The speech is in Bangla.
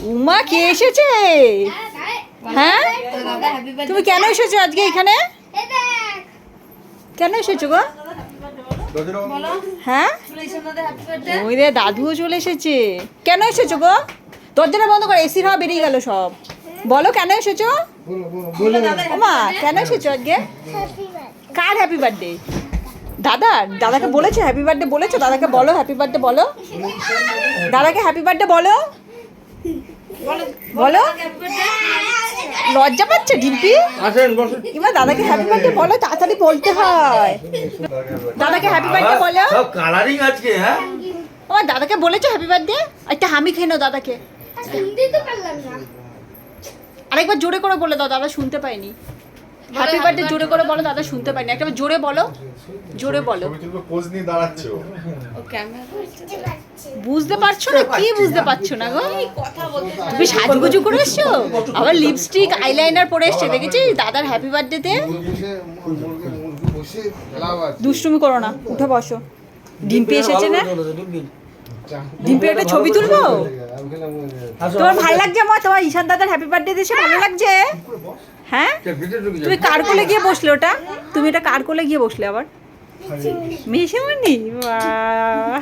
উমা কে এসেছে? হ্যাঁ, তুমি কেন এসেছো আজকে এখানে? কেন এসেছো গো? হ্যাঁ, ওই রে দাদুও চলে এসেছে। কেন এসেছো গো? দরজাটা বন্ধ করো, এসির হাওয়া বেরিয়ে গেল সব। বলো কেন এসেছো? ওমা কেন এসেছো আজকে? কার হ্যাপি বার্থডে? দাদাকে বলেছো হ্যাপি বার্থডে বলেছো? দাদাকে বলো হ্যাপি বার্থডে বলো। দাদাকে হ্যাপি বার্থডে বলো বলো। লজ্জা পাচ্ছে ডিম্পি? এবার দাদাকে হ্যাপি বার্থডে বলো, তাড়াতাড়ি বলতে হয়। দাদাকে হ্যাপি বার্থডে বলো। সব কালারিং আজকে। হ্যাঁ, ও দাদাকে বলেছো হ্যাপি বার্থডে? একটা হামি খেয়ে নাও দাদাকে। আরেকবার জোরে করে বলে দাও, দাদা শুনতে পাইনি। হ্যাপি বার্থডে জোরে করে বলো, দাদা শুনতে পাইনি। একটা জোরে বলো, জোরে বলো। বুঝতে পারছো না? কি বুঝতে পারছো না গো? তুমি সাজুগুজু করে এসছো, আবার লিপস্টিক আইলাইনার পরে এসছে, দেখেছিস দাদার হ্যাপি বার্থডেতে? দুষ্টুমি করো না, উঠে বসো। ডিম্পি এসেছে না? ডিম্পি একটা ছবি তুলবো? তোমার ভালো লাগছে মা? তোমার ঈশান দাদার হ্যাপি বার্থডে দিয়েছে, ভালো লাগছে? হ্যাঁ, তুমি কার কোলে গিয়ে বসলে? ওটা তুমি এটা কার কোলে গিয়ে বসলে আবার? মেশামণি, বাহ।